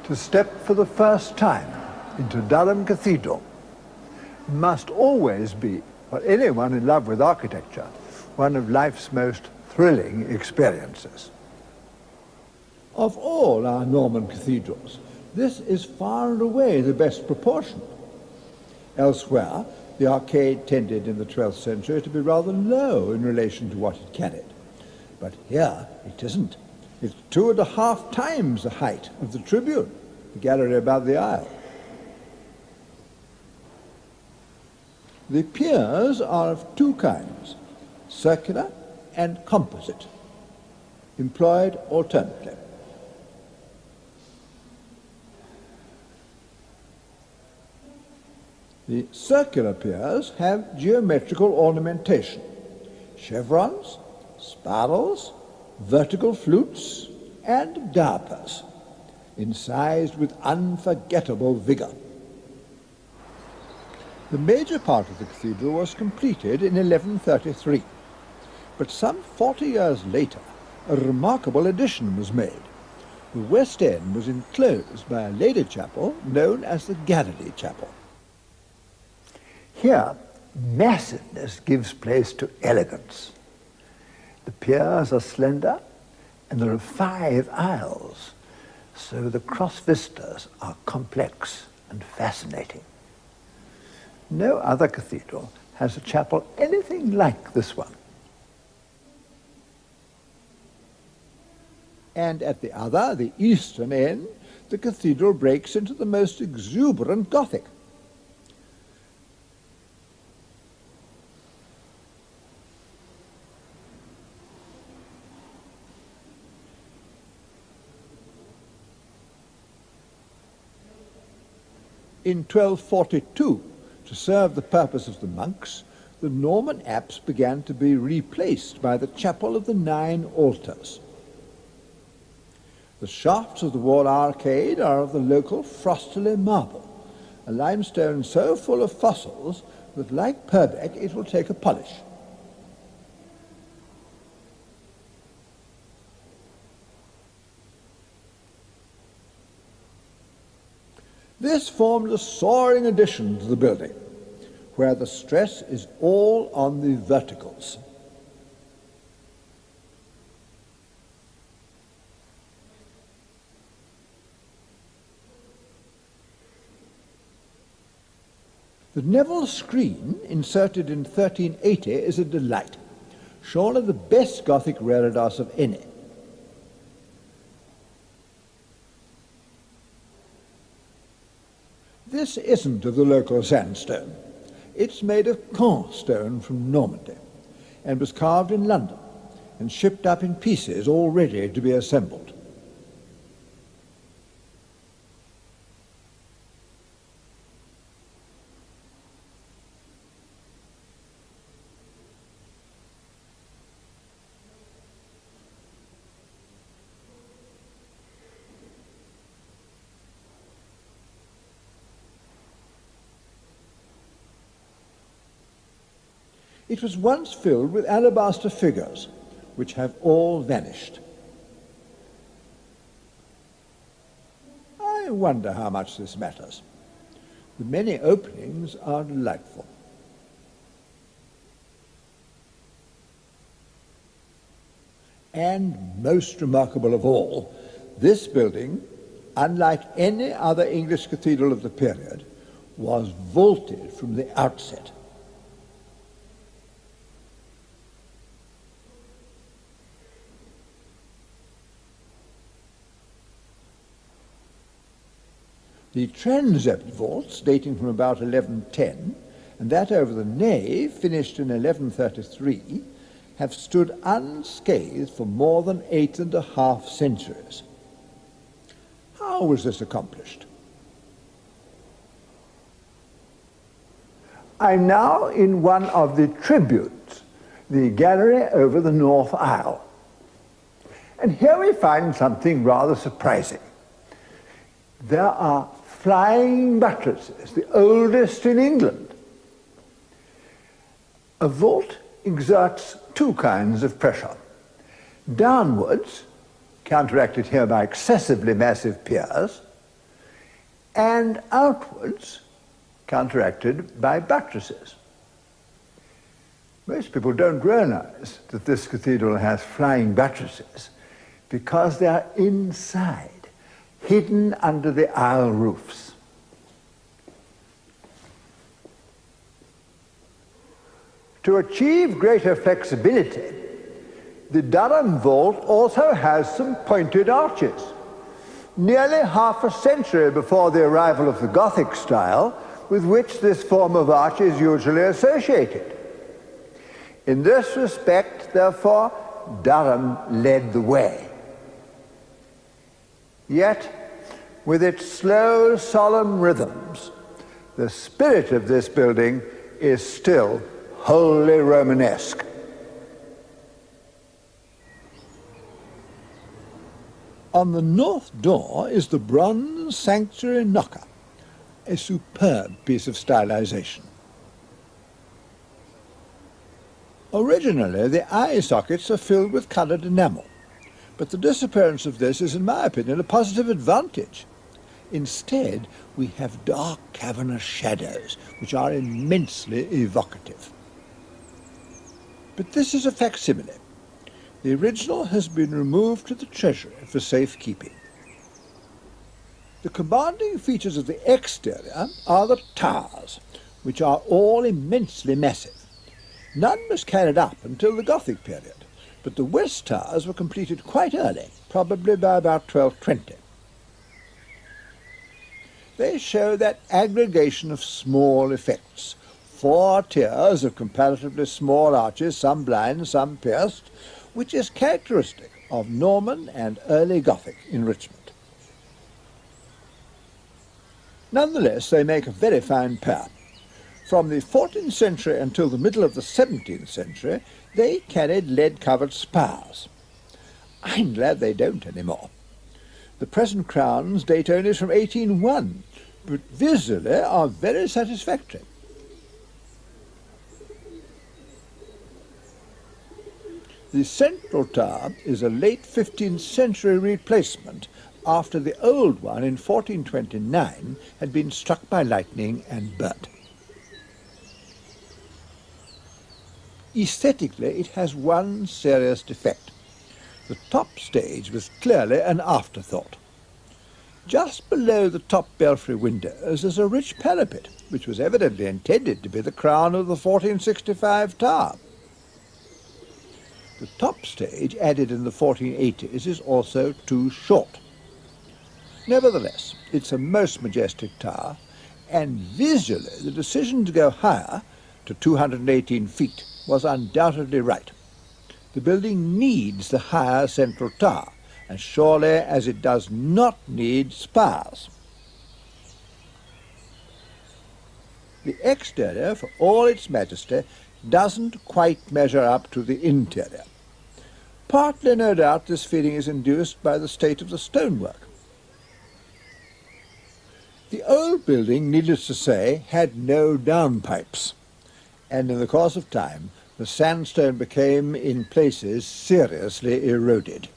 To step for the first time into Durham Cathedral must always be, for anyone in love with architecture, one of life's most thrilling experiences. Of all our Norman cathedrals, this is far and away the best proportioned. Elsewhere, the arcade tended in the 12th century to be rather low in relation to what it carried. But here it isn't. It's 2.5 times the height of the tribune, the gallery above the aisle. The piers are of two kinds, circular and composite, employed alternately. The circular piers have geometrical ornamentation, chevrons, spirals, vertical flutes, and darpers, incised with unforgettable vigor. The major part of the cathedral was completed in 1133, but some 40 years later, a remarkable addition was made. The west end was enclosed by a lady chapel known as the Gallery Chapel. Here, massiveness gives place to elegance. The piers are slender, and there are 5 aisles, so the cross vistas are complex and fascinating. No other cathedral has a chapel anything like this one. And at the other, the eastern end, the cathedral breaks into the most exuberant Gothic. In 1242, to serve the purpose of the monks, the Norman apse began to be replaced by the Chapel of the 9 Altars. The shafts of the wall arcade are of the local Frosterley marble, a limestone so full of fossils that, like Purbeck, it will take a polish. This formed a soaring addition to the building, where the stress is all on the verticals. The Neville screen, inserted in 1380, is a delight, surely the best Gothic reredos of any. This isn't of the local sandstone. It's made of Caen stone from Normandy, and was carved in London and shipped up in pieces all ready to be assembled. It was once filled with alabaster figures, which have all vanished. I wonder how much this matters. The many openings are delightful. And most remarkable of all, this building, unlike any other English cathedral of the period, was vaulted from the outset. The transept vaults, dating from about 1110, and that over the nave, finished in 1133, have stood unscathed for more than 8.5 centuries. How was this accomplished? I'm now in one of the tribunes, the gallery over the north aisle. And here we find something rather surprising. There are flying buttresses, the oldest in England. A vault exerts 2 kinds of pressure. Downwards, counteracted here by excessively massive piers, and outwards, counteracted by buttresses. Most people don't realize that this cathedral has flying buttresses because they are inside, hidden under the aisle roofs. To achieve greater flexibility, the Durham vault also has some pointed arches. Nearly half a century before the arrival of the Gothic style, with which this form of arch is usually associated. In this respect, therefore, Durham led the way. Yet, with its slow, solemn rhythms, the spirit of this building is still wholly Romanesque. On the north door is the bronze sanctuary knocker, a superb piece of stylization. Originally, the eye sockets are filled with coloured enamel, but the disappearance of this is, in my opinion, a positive advantage. Instead, we have dark cavernous shadows, which are immensely evocative. But this is a facsimile. The original has been removed to the treasury for safekeeping. The commanding features of the exterior are the towers, which are all immensely massive. None was carried up until the Gothic period, but the west towers were completed quite early, probably by about 1220. They show that aggregation of small effects. 4 tiers of comparatively small arches, some blind, some pierced, which is characteristic of Norman and early Gothic enrichment. Nonetheless, they make a very fine pair. From the 14th century until the middle of the 17th century, they carried lead-covered spars. I'm glad they don't anymore. The present crowns date only from 1801, but visually are very satisfactory. The central tower is a late 15th century replacement after the old one in 1429 had been struck by lightning and burnt. Aesthetically, it has one serious defect. The top stage was clearly an afterthought. Just below the top belfry windows is a rich parapet, which was evidently intended to be the crown of the 1465 tower. The top stage, added in the 1480s, is also too short. Nevertheless, it's a most majestic tower, and visually the decision to go higher, to 218 feet, was undoubtedly right. The building needs the higher central tower, as surely as it does not need spars. The exterior, for all its majesty, doesn't quite measure up to the interior. Partly, no doubt, this feeling is induced by the state of the stonework. The old building, needless to say, had no downpipes, and in the course of time, the sandstone became, in places, seriously eroded.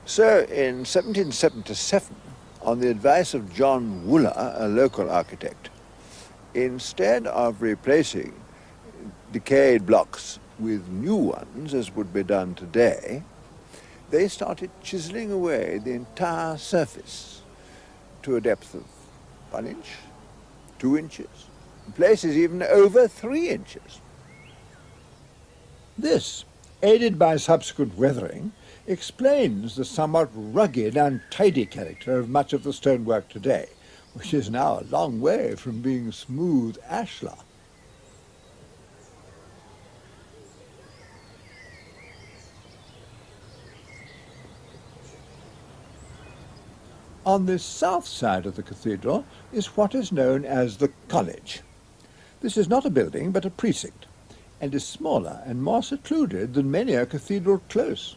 So in 1777, on the advice of John Wooler, a local architect, instead of replacing decayed blocks with new ones, as would be done today, they started chiseling away the entire surface to a depth of 1 inch, 2 inches, in places even over 3 inches. This, aided by subsequent weathering, explains the somewhat rugged, untidy character of much of the stonework today, which is now a long way from being smooth ashlar. On the south side of the cathedral is what is known as the college. This is not a building, but a precinct, and is smaller and more secluded than many a cathedral close.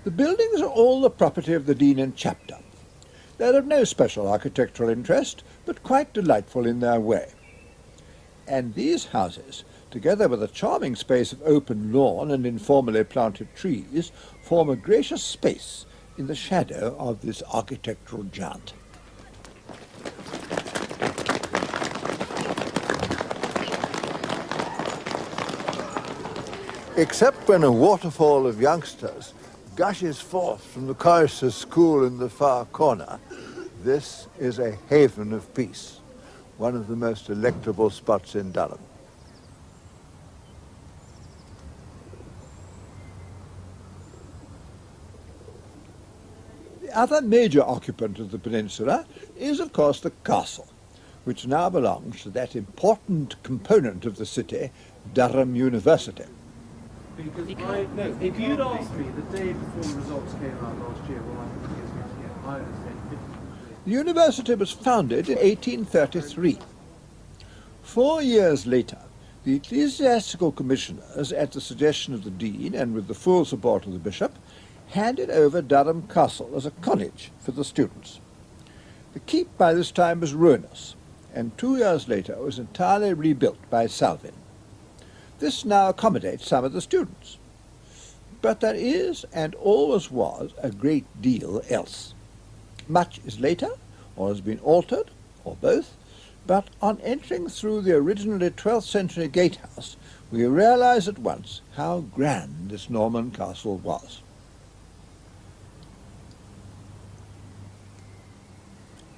The buildings are all the property of the Dean and Chapter. They're of no special architectural interest, but quite delightful in their way. And these houses, together with a charming space of open lawn and informally planted trees, form a gracious space in the shadow of this architectural giant. Except when a waterfall of youngsters gushes forth from the chorister's school in the far corner, this is a haven of peace, one of the most delectable spots in Durham. The other major occupant of the peninsula is, of course, the castle, which now belongs to that important component of the city, Durham University. Because if you'd asked me the day before the results came out last year, well, I think it's going to get, I would have said 50%. The university was founded in 1833. 4 years later, the ecclesiastical commissioners, at the suggestion of the dean and with the full support of the bishop, handed over Durham Castle as a college for the students. The keep by this time was ruinous, and 2 years later was entirely rebuilt by Salvin. This now accommodates some of the students. But there is, and always was, a great deal else. Much is later, or has been altered, or both, but on entering through the originally 12th century gatehouse, we realize at once how grand this Norman castle was.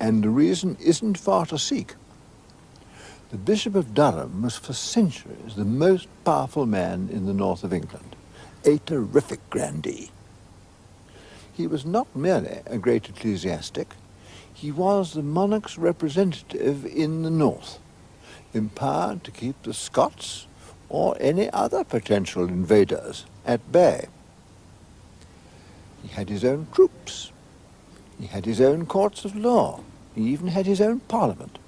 And the reason isn't far to seek. The Bishop of Durham was for centuries the most powerful man in the north of England, a terrific grandee. He was not merely a great ecclesiastic, he was the monarch's representative in the north, empowered to keep the Scots or any other potential invaders at bay. He had his own troops, he had his own courts of law, he even had his own parliament.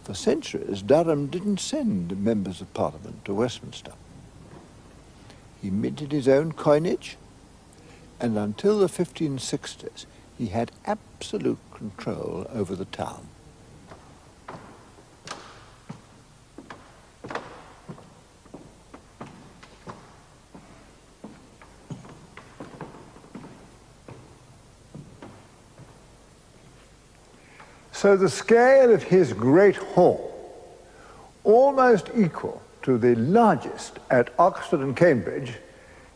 For centuries, Durham didn't send members of Parliament to Westminster. He minted his own coinage, and until the 1560s, he had absolute control over the town. So the scale of his great hall, almost equal to the largest at Oxford and Cambridge,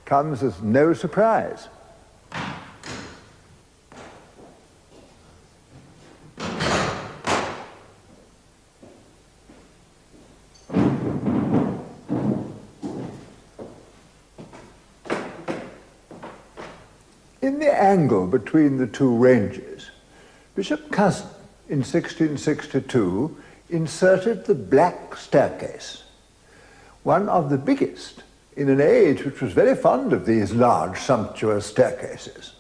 comes as no surprise. In the angle between the two ranges, Bishop Cousin, in 1662, inserted the black staircase, one of the biggest in an age which was very fond of these large, sumptuous staircases.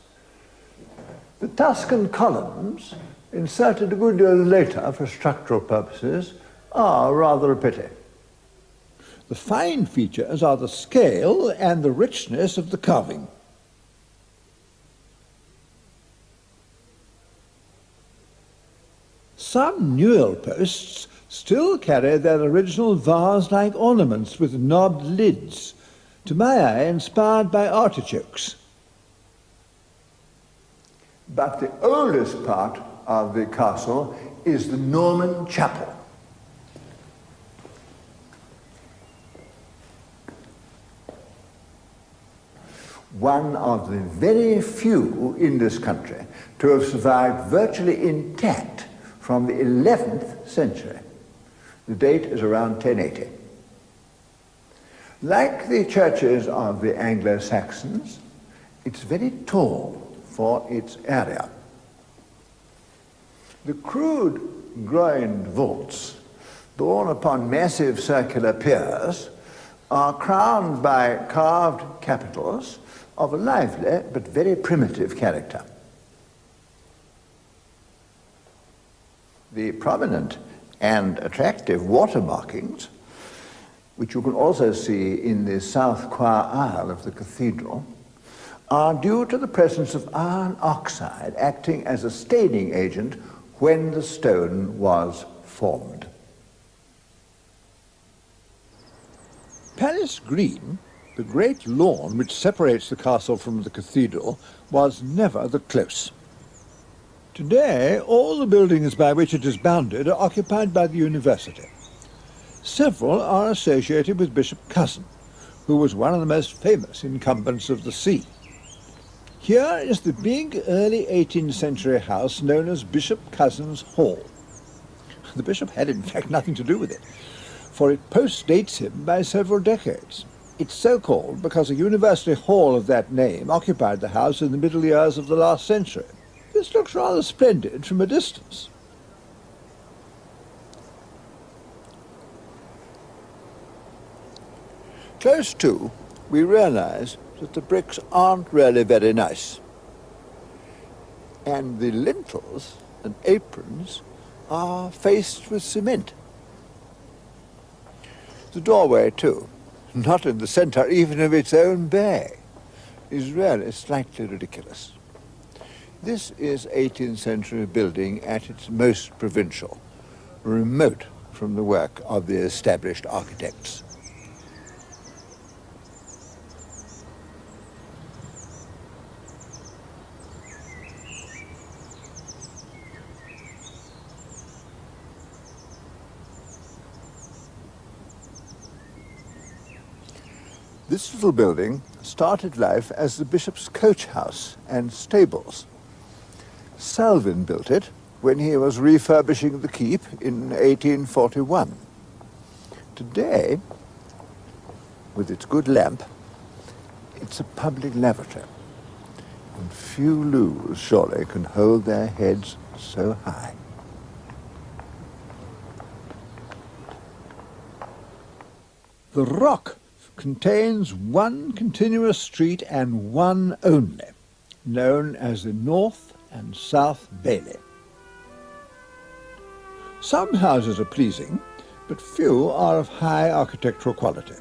The Tuscan columns, inserted a good deal later for structural purposes, are rather a pity. The fine features are the scale and the richness of the carving. Some newel posts still carry their original vase-like ornaments with knobbed lids, to my eye inspired by artichokes. But the oldest part of the castle is the Norman chapel. One of the very few in this country to have survived virtually intact from the 11th century. The date is around 1080. Like the churches of the Anglo-Saxons, it's very tall for its area. The crude groined vaults, borne upon massive circular piers, are crowned by carved capitals of a lively but very primitive character. The prominent and attractive water markings, which you can also see in the south choir aisle of the cathedral, are due to the presence of iron oxide acting as a staining agent when the stone was formed. Palace Green, the great lawn which separates the castle from the cathedral, was never the close. Today, all the buildings by which it is bounded are occupied by the university. Several are associated with Bishop Cousin, who was one of the most famous incumbents of the see. Here is the big early 18th century house known as Bishop Cousin's Hall. The bishop had in fact nothing to do with it, for it postdates him by several decades. It's so called because a university hall of that name occupied the house in the middle years of the last century. This looks rather splendid from a distance. Close to, we realize that the bricks aren't really very nice. And the lintels and aprons are faced with cement. The doorway, too, not in the centre even of its own bay, is really slightly ridiculous. This is 18th century building at its most provincial, remote from the work of the established architects. This little building started life as the bishop's coach house and stables. Salvin built it when he was refurbishing the keep in 1841. Today, with its good lamp, it's a public lavatory. And few loos, surely, can hold their heads so high. The rock contains one continuous street and one only, known as the North and South Bailey. Some houses are pleasing, but few are of high architectural quality.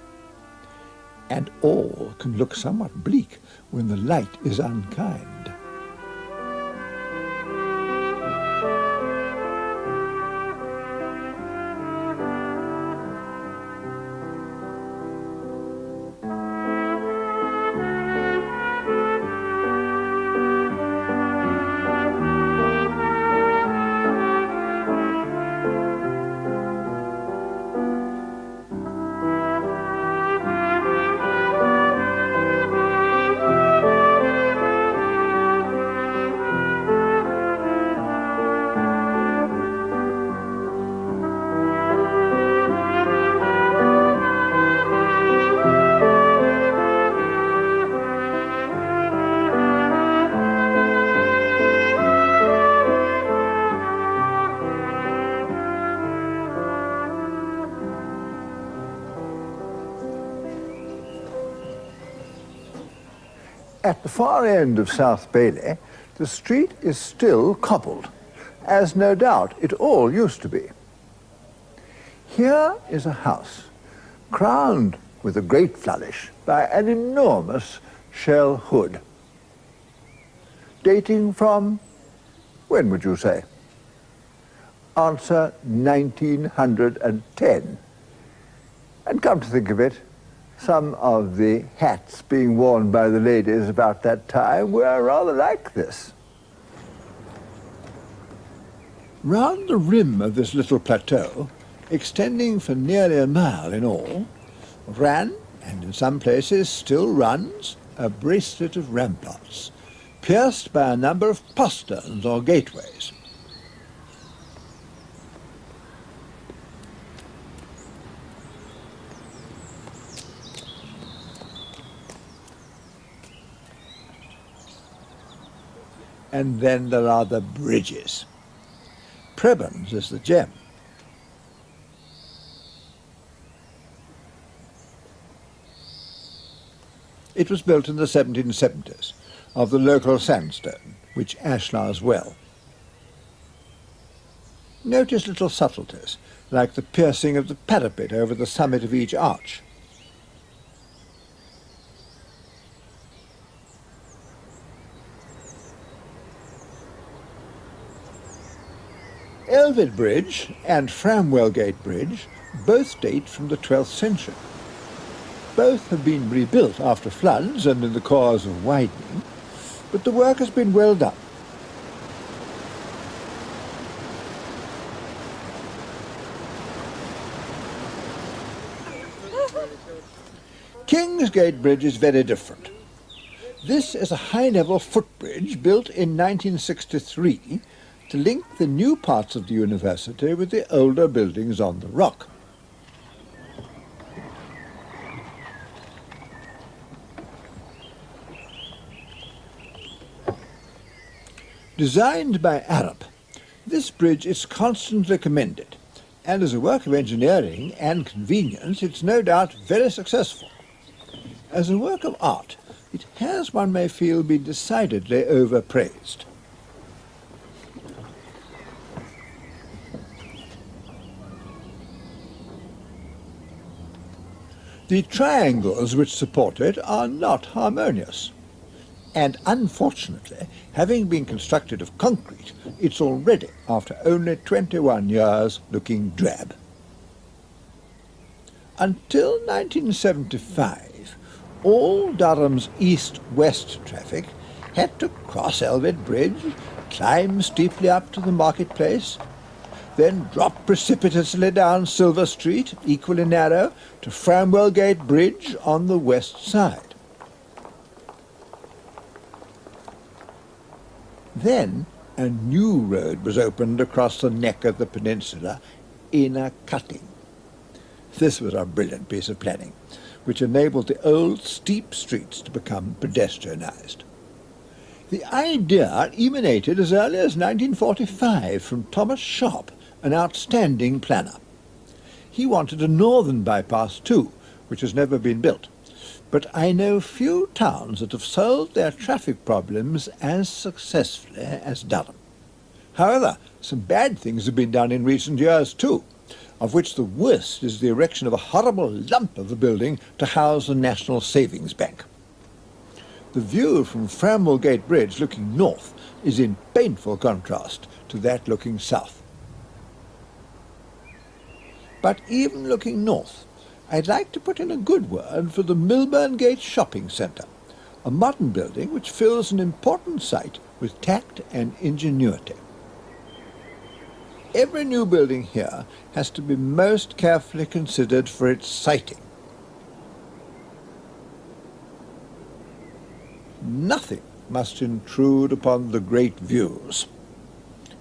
And all can look somewhat bleak when the light is unkind. At the far end of South Bailey, the street is still cobbled, as no doubt it all used to be. Here is a house, crowned with a great flourish by an enormous shell hood, dating from, when would you say? Answer 1910. And come to think of it, some of the hats being worn by the ladies about that time were rather like this. Round the rim of this little plateau, extending for nearly a mile in all, ran, and in some places still runs, a bracelet of ramparts, pierced by a number of posterns or gateways. And then there are the bridges. Prebens is the gem. It was built in the 1770s of the local sandstone, which ashlars well. Notice little subtleties, like the piercing of the parapet over the summit of each arch. Elvid Bridge and Framwellgate Bridge both date from the 12th century. Both have been rebuilt after floods and in the course of widening, but the work has been well done. Kingsgate Bridge is very different. This is a high-level footbridge built in 1963 to link the new parts of the university with the older buildings on the rock. Designed by Arup, this bridge is constantly commended, and as a work of engineering and convenience, it's no doubt very successful. As a work of art, it has, one may feel, been decidedly overpraised. The triangles which support it are not harmonious, and unfortunately, having been constructed of concrete, it's already, after only 21 years, looking drab. Until 1975, all Durham's east-west traffic had to cross Elvid Bridge, climb steeply up to the marketplace, then drop precipitously down Silver Street, equally narrow, to Framwellgate Bridge on the west side. Then a new road was opened across the neck of the peninsula in a cutting. This was a brilliant piece of planning, which enabled the old steep streets to become pedestrianised. The idea emanated as early as 1945 from Thomas Sharp, an outstanding planner. He wanted a northern bypass too, which has never been built. But I know few towns that have solved their traffic problems as successfully as Durham. However, some bad things have been done in recent years too, of which the worst is the erection of a horrible lump of a building to house the National Savings Bank. The view from Framwellgate Bridge looking north is in painful contrast to that looking south. But even looking north, I'd like to put in a good word for the Milburn Gate Shopping Centre, a modern building which fills an important site with tact and ingenuity. Every new building here has to be most carefully considered for its siting. Nothing must intrude upon the great views.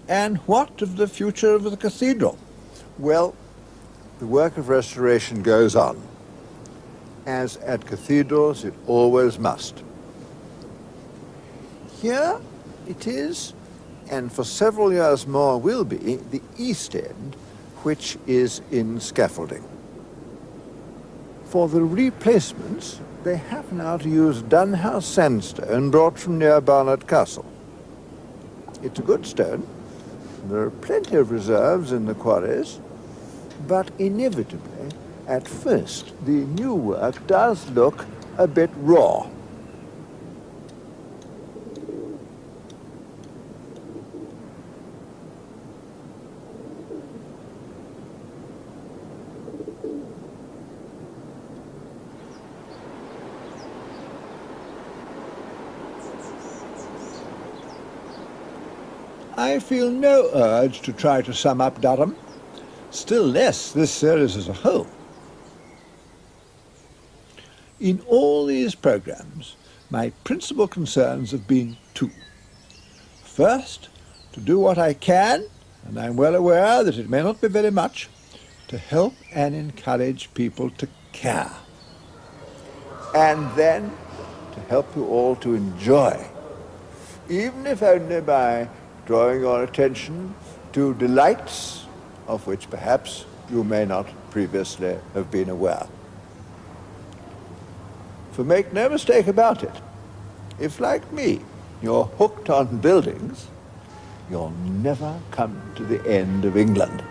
And what of the future of the cathedral? Well, the work of restoration goes on, as at cathedrals it always must. Here it is, and for several years more will be, the east end, which is in scaffolding. For the replacements, they have now to use Dunhouse sandstone brought from near Barnard Castle. It's a good stone. There are plenty of reserves in the quarries, but inevitably, at first, the new work does look a bit raw. I feel no urge to try to sum up Durham, still less this series as a whole. In all these programs, my principal concerns have been two. First, to do what I can, and I'm well aware that it may not be very much, to help and encourage people to care. And then to help you all to enjoy, even if only by drawing your attention to delights of which perhaps you may not previously have been aware. For make no mistake about it, if, like me, you're hooked on buildings, you'll never come to the end of England.